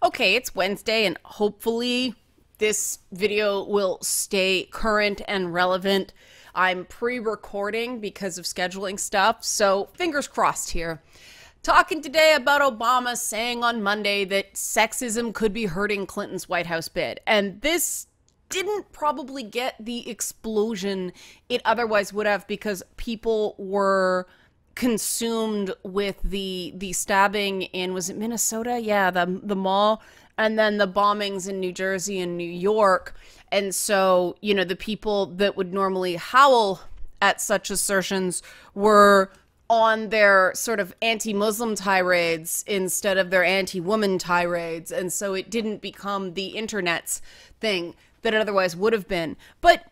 Okay, it's Wednesday, and hopefully this video will stay current and relevant. I'm pre-recording because of scheduling stuff, so fingers crossed here. Talking today about Obama saying on Monday that sexism could be hurting Clinton's White House bid. And this didn't probably get the explosion it otherwise would have because people were consumed with the stabbing in, was it Minnesota? Yeah, the mall, and then the bombings in New Jersey and New York. And so, you know, the people that would normally howl at such assertions were on their sort of anti-Muslim tirades instead of their anti-woman tirades. And so it didn't become the internet's thing that it otherwise would have been. But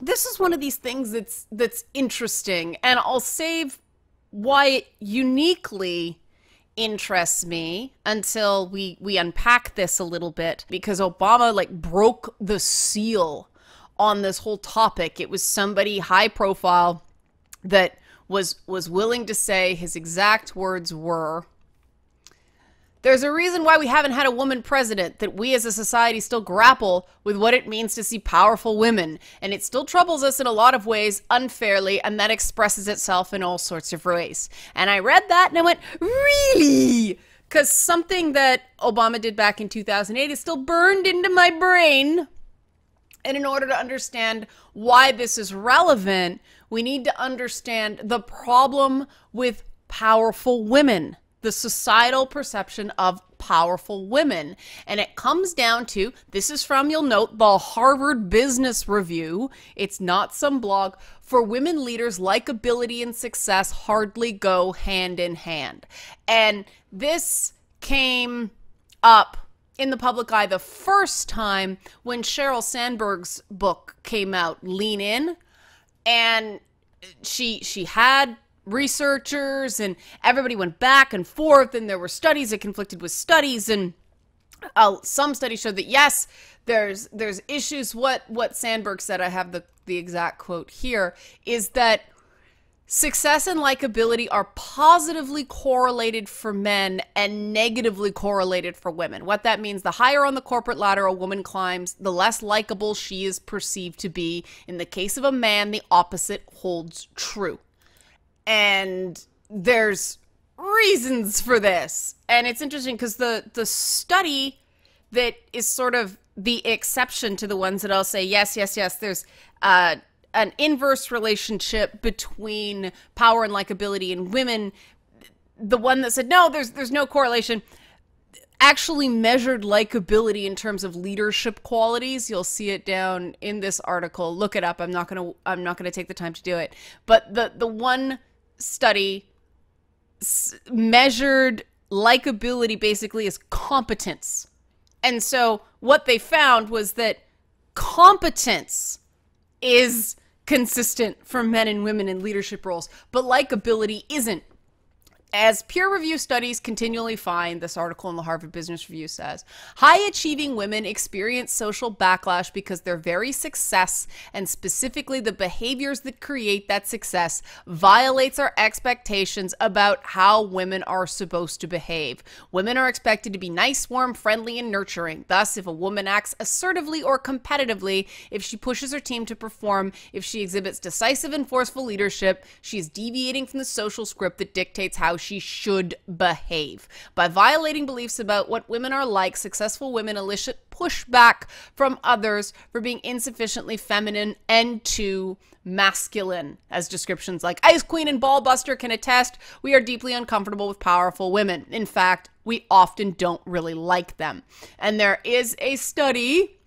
this is one of these things that's interesting, and I'll save why it uniquely interests me until we unpack this a little bit, because Obama broke the seal on this whole topic. It was somebody high profile that was willing to say his exact words were, "There's a reason why we haven't had a woman president, that we as a society still grapple with what it means to see powerful women, and it still troubles us in a lot of ways unfairly, and that expresses itself in all sorts of ways." And I read that and I went, really? Because something that Obama did back in 2008 is still burned into my brain. And in order to understand why this is relevant, we need to understand the problem with powerful women, the societal perception of powerful women. And it comes down to, this is from, you'll note, the Harvard Business Review. It's not some blog. "For women leaders, likability and success hardly go hand in hand." And this came up in the public eye the first time when Sheryl Sandberg's book came out, Lean In. And she had researchers, and everybody went back and forth, and there were studies that conflicted with studies, and some studies showed that yes, there's issues. What Sandberg said, I have the exact quote here, is that success and likability are positively correlated for men and negatively correlated for women. What that means, the higher on the corporate ladder a woman climbs, the less likable she is perceived to be. In the case of a man, the opposite holds true. And there's reasons for this. And it's interesting because the study that is sort of the exception to the ones that I'll say, yes, there's an inverse relationship between power and likability in women. The one that said, no, there's no correlation, actually measured likability in terms of leadership qualities. You'll see it down in this article. Look it up. I'm not gonna take the time to do it. But the one study measured likability basically as competence. And so what they found was that competence is consistent for men and women in leadership roles, but likability isn't. As peer review studies continually find, this article in the Harvard Business Review says, high-achieving women experience social backlash because their very success, and specifically the behaviors that create that success, violates our expectations about how women are supposed to behave. Women are expected to be nice, warm, friendly, and nurturing. Thus, if a woman acts assertively or competitively, if she pushes her team to perform, if she exhibits decisive and forceful leadership, she is deviating from the social script that dictates how she should behave. By violating beliefs about what women are like, successful women elicit pushback from others for being insufficiently feminine and too masculine. As descriptions like Ice Queen and Ballbuster can attest, we are deeply uncomfortable with powerful women. In fact, we often don't really like them. And there is a study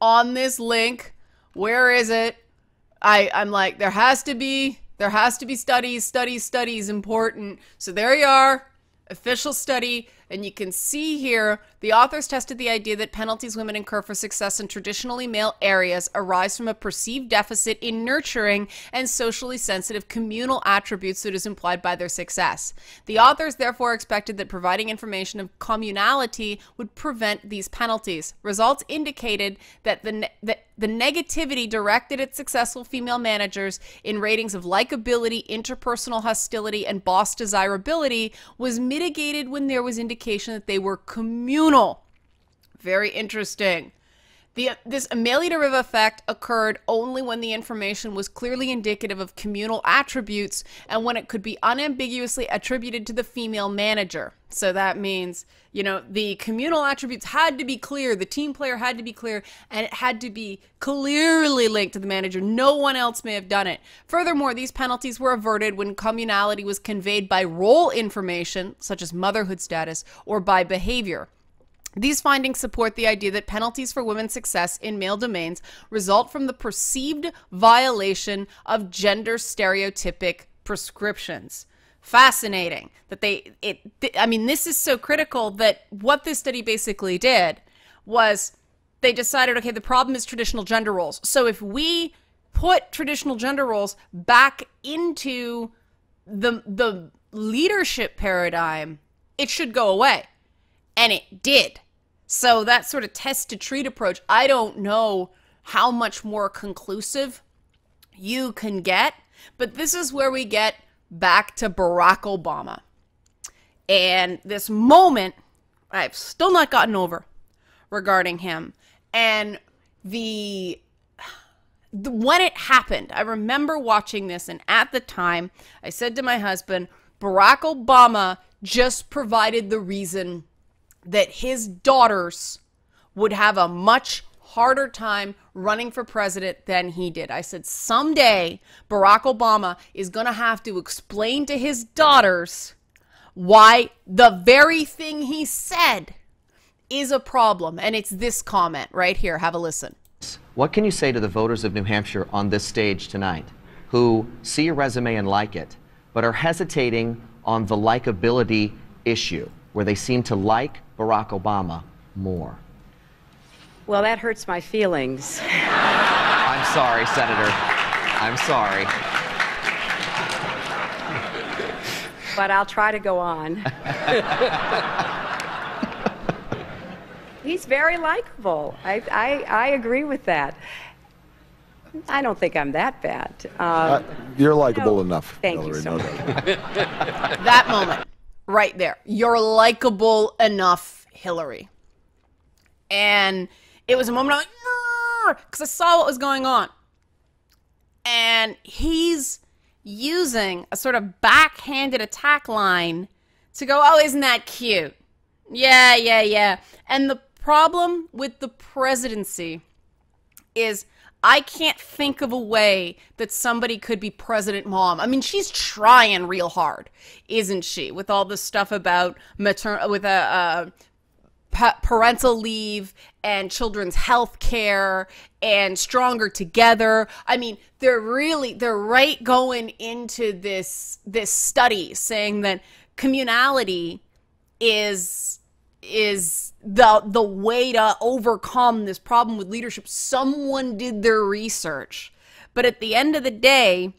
on this link. Where is it? I'm like, there has to be studies important. So there you are, official study. And you can see here, the authors tested the idea that penalties women incur for success in traditionally male areas arise from a perceived deficit in nurturing and socially sensitive communal attributes that is implied by their success. The authors therefore expected that providing information of communality would prevent these penalties. Results indicated that the negativity directed at successful female managers in ratings of likability, interpersonal hostility, and boss desirability was mitigated when there was indication that they were communal. Very interesting. This Amelie de Rive effect occurred only when the information was clearly indicative of communal attributes and when it could be unambiguously attributed to the female manager. So that means, you know, the communal attributes had to be clear, the team player had to be clear, and it had to be clearly linked to the manager. No one else may have done it. Furthermore, these penalties were averted when communality was conveyed by role information, such as motherhood status, or by behavior. These findings support the idea that penalties for women's success in male domains result from the perceived violation of gender stereotypic prescriptions. Fascinating that I mean, this is so critical that what this study basically did was they decided, okay, the problem is traditional gender roles. So if we put traditional gender roles back into the leadership paradigm, it should go away. And it did. So that sort of test to treat approach, I don't know how much more conclusive you can get, but this is where we get back to Barack Obama. And this moment I've still not gotten over regarding him. And when it happened, I remember watching this, and at the time I said to my husband, Barack Obama just provided the reason that his daughters would have a much harder time running for president than he did. I said, someday Barack Obama is going to have to explain to his daughters why the very thing he said is a problem. And it's this comment right here. Have a listen. What can you say to the voters of New Hampshire on this stage tonight who see your resume and like it, but are hesitating on the likability issue, where they seem to like Barack Obama more? Well, that hurts my feelings. I'm sorry, Senator. I'm sorry. But I'll try to go on. He's very likable. I agree with that. I don't think I'm that bad. You're likable enough, Thank Hillary, you so no much. doubt. That moment right there. You're likable enough, Hillary. And it was a moment I'm like, because I saw what was going on. And he's using a sort of backhanded attack line to go, oh, isn't that cute? Yeah, yeah, yeah. And the problem with the presidency is I can't think of a way that somebody could be President Mom. I mean, she's trying real hard, isn't she? With all this stuff about parental leave and children's health care and Stronger Together. I mean, they're right going into this study saying that communality is the way to overcome this problem with leadership. Someone did their research. But at the end of the day,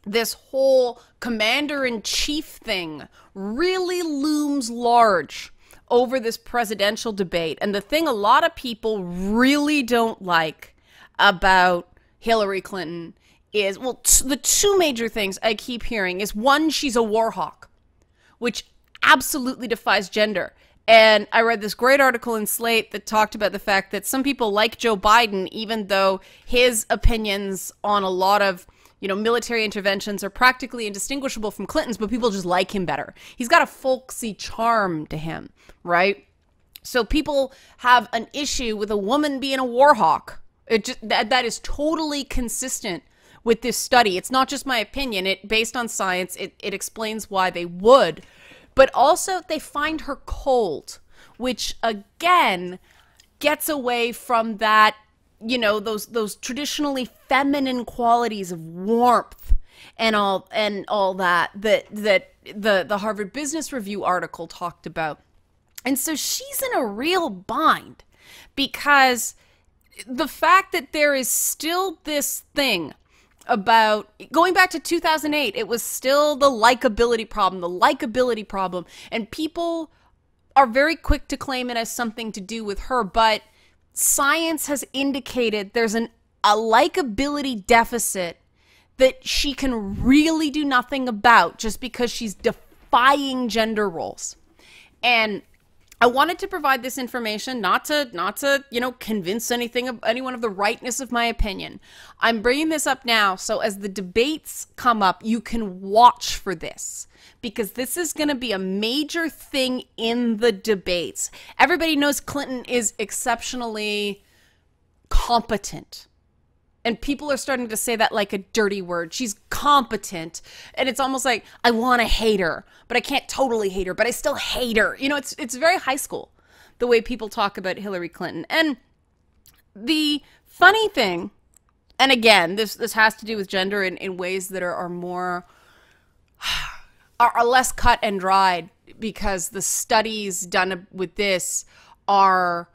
this whole commander-in-chief thing really looms large over this presidential debate. And the thing a lot of people really don't like about Hillary Clinton is, well, the two major things I keep hearing is, one, she's a war hawk, which absolutely defies gender. And I read this great article in Slate that talked about the fact that some people like Joe Biden, even though his opinions on a lot of, military interventions are practically indistinguishable from Clinton's, but people just like him better. He's got a folksy charm to him, right? So people have an issue with a woman being a war hawk. That is totally consistent with this study. It's not just my opinion. Based on science, it explains why they would. But also, they find her cold, which, again, gets away from that, those traditionally feminine qualities of warmth and all that the Harvard Business Review article talked about. And so she's in a real bind because the fact that there is still this thing about, going back to 2008, it was still the likability problem, and people are very quick to claim it as something to do with her, but science has indicated there's a likability deficit that she can really do nothing about just because she's defying gender roles. And I wanted to provide this information, not to, convince anyone of the rightness of my opinion. I'm bringing this up now so as the debates come up, you can watch for this, because this is going to be a major thing in the debates. Everybody knows Clinton is exceptionally competent. And people are starting to say that like a dirty word. She's competent. And it's almost like, I want to hate her, but I can't totally hate her, but I still hate her. It's very high school, the way people talk about Hillary Clinton. And the funny thing, and again, this has to do with gender in ways that are more, are less cut and dried, because the studies done with this are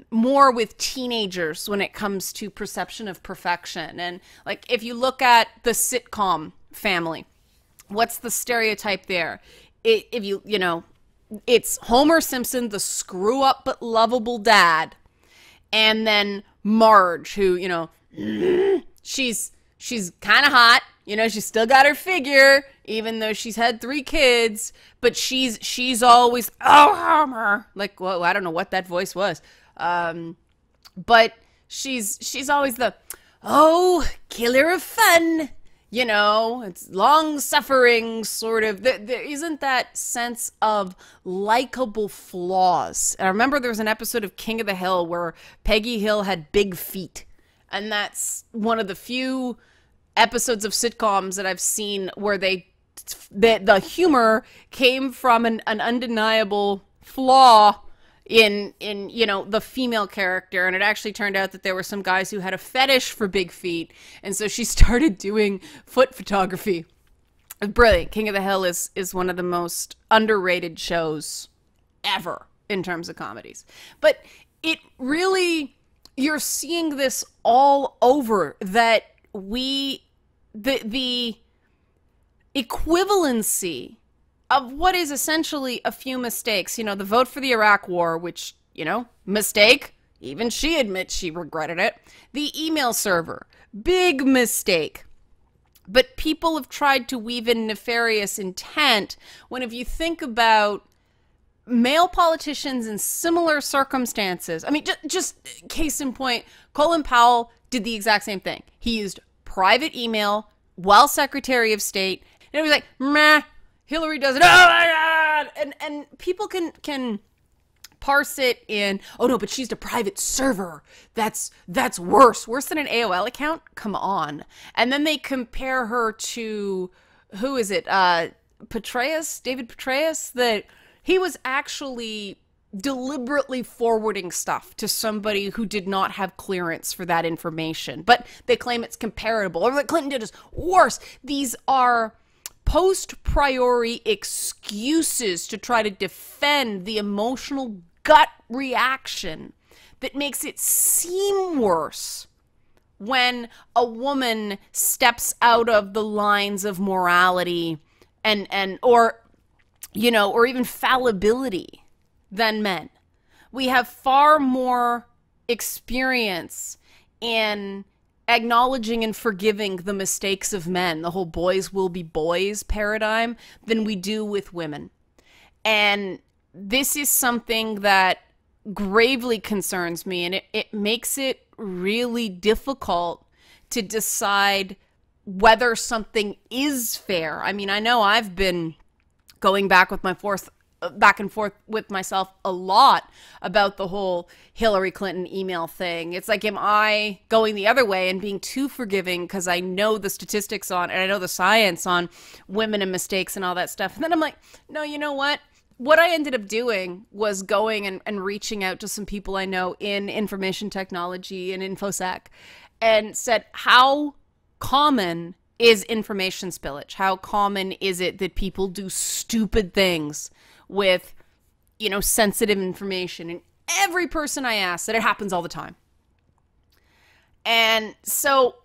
more with teenagers when it comes to perception of perfection. And like, if you look at the sitcom family, what's the stereotype there? It's Homer Simpson, the screw up but lovable dad, and then Marge, who, she's kind of hot. She's still got her figure, even though she's had 3 kids, but she's always, oh, Homer. Like, whoa, I don't know what that voice was. But she's always the, oh, killer of fun. It's long suffering, sort of. There isn't that sense of likable flaws. And I remember there was an episode of King of the Hill where Peggy Hill had big feet. And that's one of the few episodes of sitcoms that I've seen where the humor came from an undeniable flaw in the female character. And it actually turned out that there were some guys who had a fetish for big feet, and so she started doing foot photography. Brilliant. King of the Hill is one of the most underrated shows ever in terms of comedies. But it really, you're seeing this all over, that the equivalency of what is essentially a few mistakes. The vote for the Iraq War, which, mistake. Even she admits she regretted it. The email server, big mistake. But people have tried to weave in nefarious intent when, if you think about male politicians in similar circumstances, I mean, just case in point, Colin Powell did the exact same thing. He used private email while Secretary of State, and it was like, meh, Hillary does it, oh my God! And people can parse it in, oh no, but she's a private server. That's worse than an AOL account? Come on. And then they compare her to, who is it, David Petraeus, that he was actually deliberately forwarding stuff to somebody who did not have clearance for that information, but they claim it's comparable, or that Clinton did is worse. These are post priori excuses to try to defend the emotional gut reaction that makes it seem worse when a woman steps out of the lines of morality or even fallibility than men. We have far more experience in acknowledging and forgiving the mistakes of men, the whole boys will be boys paradigm, than we do with women. And this is something that gravely concerns me, and it makes it really difficult to decide whether something is fair. I mean, I know I've been going back and forth with myself a lot about the whole Hillary Clinton email thing. It's like, am I going the other way and being too forgiving because I know the statistics on, and I know the science on women and mistakes and all that stuff? And then I'm like, no, you know what? What I ended up doing was going and reaching out to some people I know in information technology and InfoSec, and said, how common is information spillage? How common is it that people do stupid things with, sensitive information? And every person I asked said it happens all the time. And so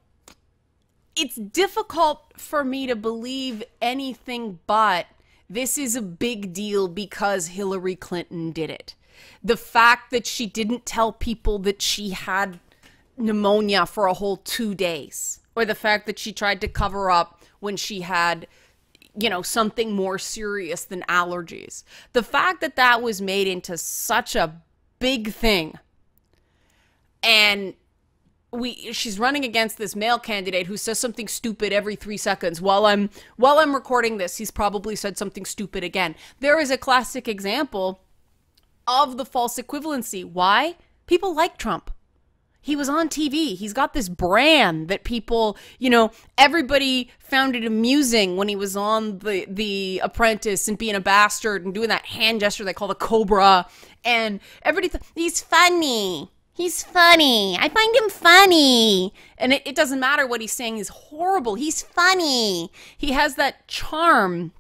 it's difficult for me to believe anything but this is a big deal because Hillary Clinton did it. The fact that she didn't tell people that she had pneumonia for a whole 2 days, or the fact that she tried to cover up when she had, you know, something more serious than allergies. The fact that that was made into such a big thing, and she's running against this male candidate who says something stupid every 3 seconds. While I'm recording this, he's probably said something stupid again. There is a classic example of the false equivalency. Why? People like Trump. He was on TV. He's got this brand that people, you know, everybody found it amusing when he was on the Apprentice and being a bastard and doing that hand gesture they call the Cobra. And everybody thought, he's funny. He's funny. I find him funny. And it doesn't matter what he's saying. He's horrible. He's funny. He has that charm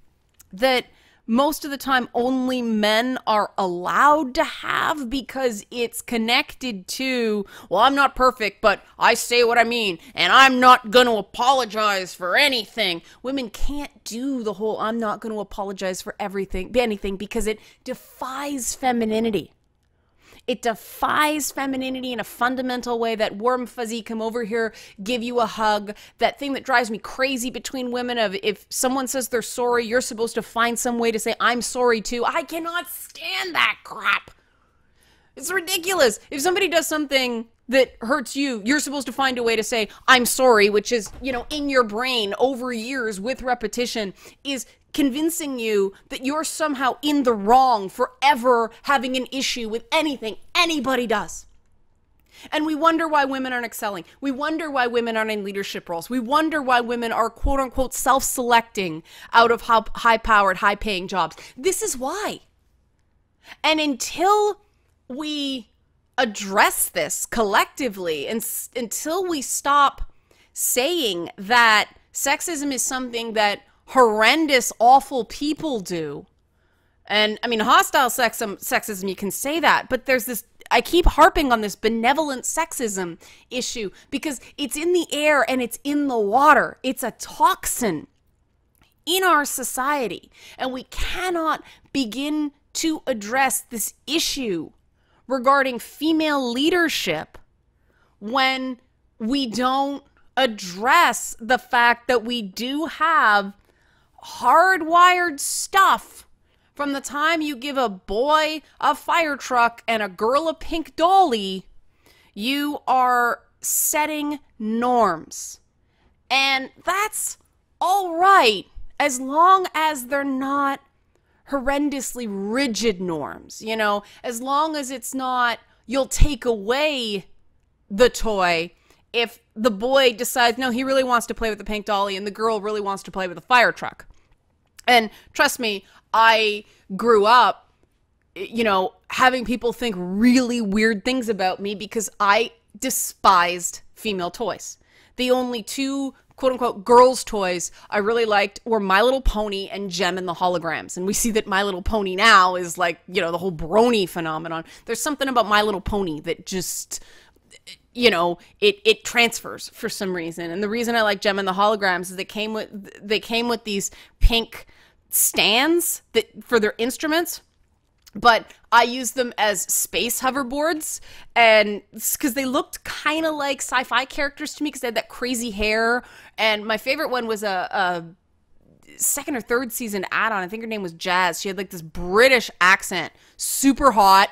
that most of the time only men are allowed to have, because it's connected to, well, I'm not perfect, but I say what I mean, and I'm not going to apologize for anything. Women can't do the whole I'm not going to apologize for anything, because it defies femininity. It defies femininity in a fundamental way. That warm, fuzzy, come over here, give you a hug. That thing that drives me crazy between women of, if someone says they're sorry, you're supposed to find some way to say, I'm sorry too. I cannot stand that crap. It's ridiculous. If somebody does something that hurts you, you're supposed to find a way to say, I'm sorry, which is, you know, in your brain over years with repetition, is convincing you that you're somehow in the wrong for ever having an issue with anything anybody does. And we wonder why women aren't excelling. We wonder why women aren't in leadership roles. We wonder why women are quote unquote self-selecting out of high-powered, high-paying jobs. This is why. And until we address this collectively, and until we stop saying that sexism is something that horrendous, awful people do. And I mean, hostile sexism, you can say that, but there's this, I keep harping on this benevolent sexism issue because it's in the air and it's in the water. It's a toxin in our society, and we cannot begin to address this issue regarding female leadership when we don't address the fact that we do have hardwired stuff from the time you give a boy a fire truck and a girl a pink dolly. You are setting norms, and that's all right as long as they're not horrendously rigid norms, you know, as long as it's not, you'll take away the toy if the boy decides, no, he really wants to play with the pink dolly and the girl really wants to play with a fire truck. And trust me, I grew up, you know, having people think really weird things about me because I despised female toys. The only two quote-unquote girls' toys I really liked were My Little Pony and Gem and the Holograms. And we see that My Little Pony now is like, you know, the whole brony phenomenon. There's something about My Little Pony that just, you know, it transfers for some reason. And the reason I like Gem and the Holograms is they came with these pink stands that for their instruments, but I used them as space hoverboards, and because they looked kind of like sci-fi characters to me because they had that crazy hair. And my favorite one was a second or third season add-on. I think her name was Jazz. She had like this British accent, super hot.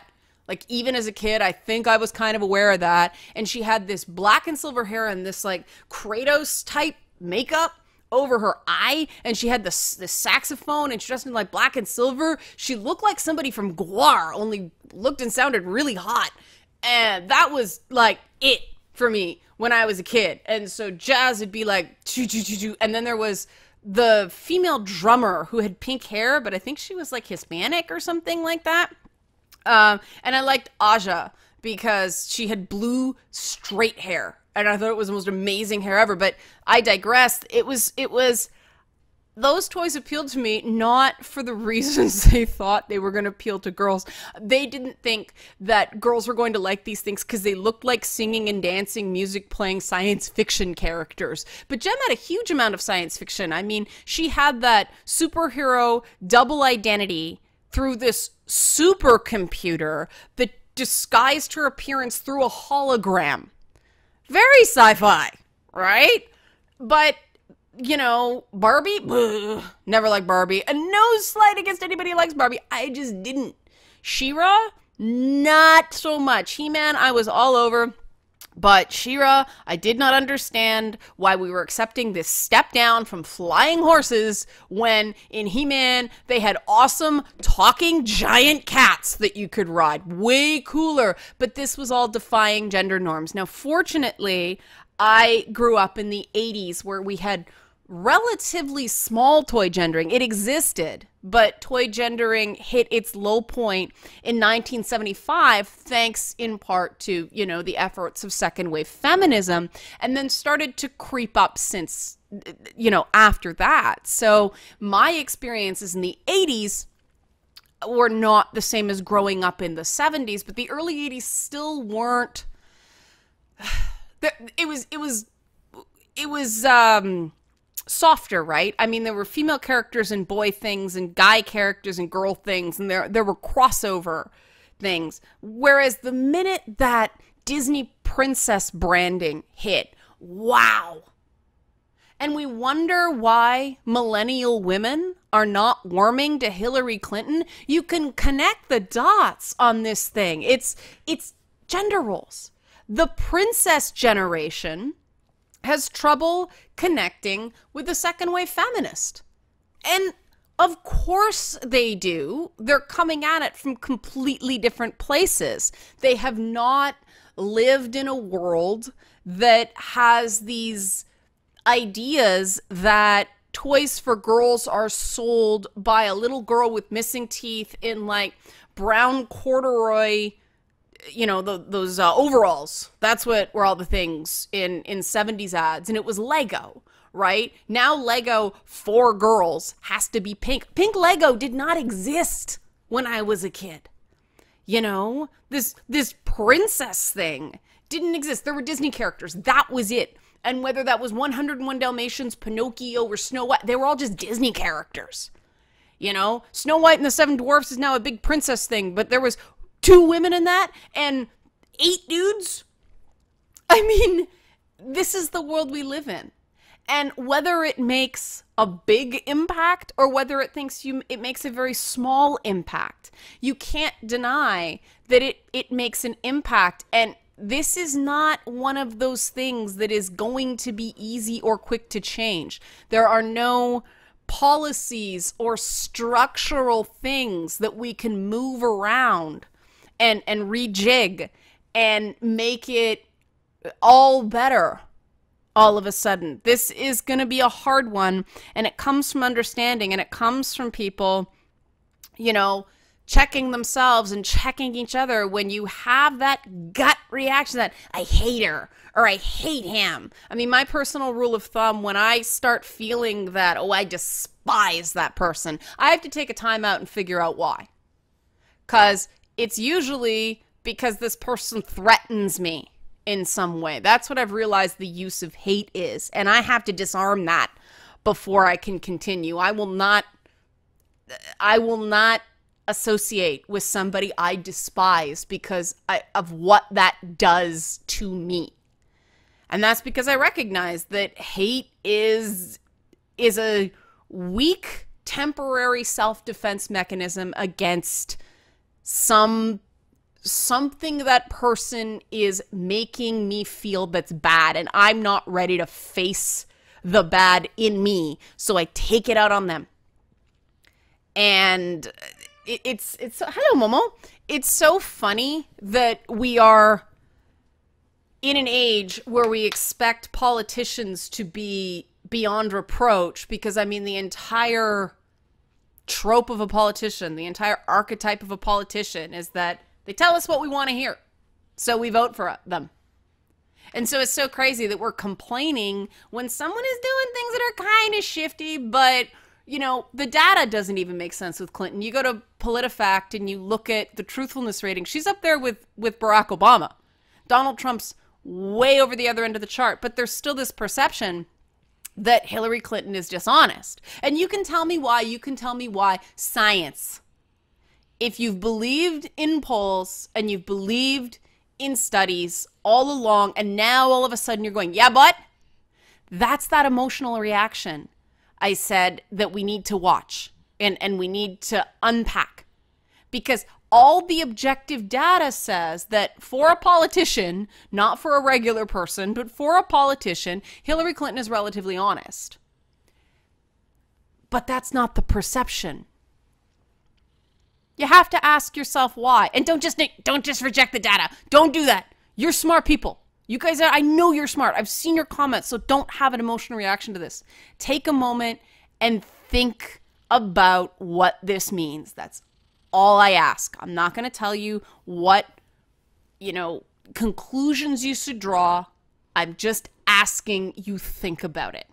Like, even as a kid, I think I was kind of aware of that. And she had this black and silver hair and this like Kratos type makeup over her eye, and she had this saxophone, and she dressed in like black and silver. She looked like somebody from Gwar, only looked and sounded really hot. And that was like it for me when I was a kid. And so Jazz would be like choo choo choo choo, and then there was the female drummer who had pink hair, but I think she was like Hispanic or something like that. And I liked Aja because she had blue straight hair, and I thought it was the most amazing hair ever. But I digressed. It was those toys appealed to me not for the reasons they thought they were going to appeal to girls. They didn't think that girls were going to like these things because they looked like singing and dancing, music playing science fiction characters. But Jem had a huge amount of science fiction. I mean, she had that superhero double identity through this supercomputer that disguised her appearance through a hologram. Very sci-fi, right? But, you know, Barbie? Ugh, never liked Barbie. And no slight against anybody who likes Barbie. I just didn't. She-Ra? Not so much. He-Man, I was all over. But She-Ra, I did not understand why we were accepting this step down from flying horses when in He-Man they had awesome talking giant cats that you could ride. Way cooler. But this was all defying gender norms. Now, fortunately, I grew up in the 80s where we had relatively small toy gendering. It existed, but toy gendering hit its low point in 1975, thanks in part to, you know, the efforts of second wave feminism, and then started to creep up since, you know, after that. So my experiences in the 80s were not the same as growing up in the 70s, but the early 80s still weren't. It was softer, right? I mean, there were female characters and boy things and guy characters and girl things, and there were crossover things. Whereas the minute that Disney princess branding hit, wow. And we wonder why millennial women are not warming to Hillary Clinton. You can connect the dots on this thing. It's gender roles. The princess generation has trouble connecting with the second wave feminist. And of course they do. They're coming at it from completely different places. They have not lived in a world that has these ideas that toys for girls are sold by a little girl with missing teeth in like brown corduroy, you know, those overalls. That's what were all the things in 70s ads. And it was Lego, right? Now Lego for girls has to be pink. Pink Lego did not exist when I was a kid. You know, this princess thing didn't exist. There were Disney characters. That was it. And whether that was 101 Dalmatians, Pinocchio, or Snow White, they were all just Disney characters. You know, Snow White and the Seven Dwarfs is now a big princess thing, but there was 2 women in that and 8 dudes. I mean, this is the world we live in. And whether it makes a big impact or whether it makes a very small impact, you can't deny that it makes an impact. And this is not one of those things that is going to be easy or quick to change. There are no policies or structural things that we can move around and rejig and make it all better all of a sudden. This is going to be a hard one, and it comes from understanding, and it comes from people, you know, checking themselves and checking each other. When you have that gut reaction that I hate her or I hate him. I mean, my personal rule of thumb, when I start feeling that, oh, I despise that person, I have to take a time out and figure out why. Because it's usually because this person threatens me in some way. That's what I've realized the use of hate is. And I have to disarm that before I can continue. I will not associate with somebody I despise because of what that does to me. And that's because I recognize that hate is a weak, temporary self-defense mechanism against something that person is making me feel that's bad, and I'm not ready to face the bad in me, so I take it out on them. And it's hello, Momo. It's so funny that we are in an age where we expect politicians to be beyond reproach, because I mean the entire trope of a politician, the entire archetype of a politician is that they tell us what we want to hear, so we vote for them. And so it's so crazy that we're complaining when someone is doing things that are kind of shifty, but, you know, the data doesn't even make sense with Clinton. You go to PolitiFact and you look at the truthfulness rating. She's up there with Barack Obama. Donald Trump's way over the other end of the chart, but there's still this perception that Hillary Clinton is dishonest. And you can tell me why. You can tell me why. Science. if you've believed in polls and you've believed in studies all along, and now all of a sudden you're going, yeah, but that's that emotional reaction I said that we need to watch and we need to unpack. Because all the objective data says that for a politician, not for a regular person, but for a politician, Hillary Clinton is relatively honest. But that's not the perception. You have to ask yourself why. And don't just reject the data. Don't do that. You're smart people. You guys are, I know you're smart. I've seen your comments, so don't have an emotional reaction to this. Take a moment and think about what this means. That's all I ask. I'm not going to tell you what, conclusions you should draw. I'm just asking you think about it.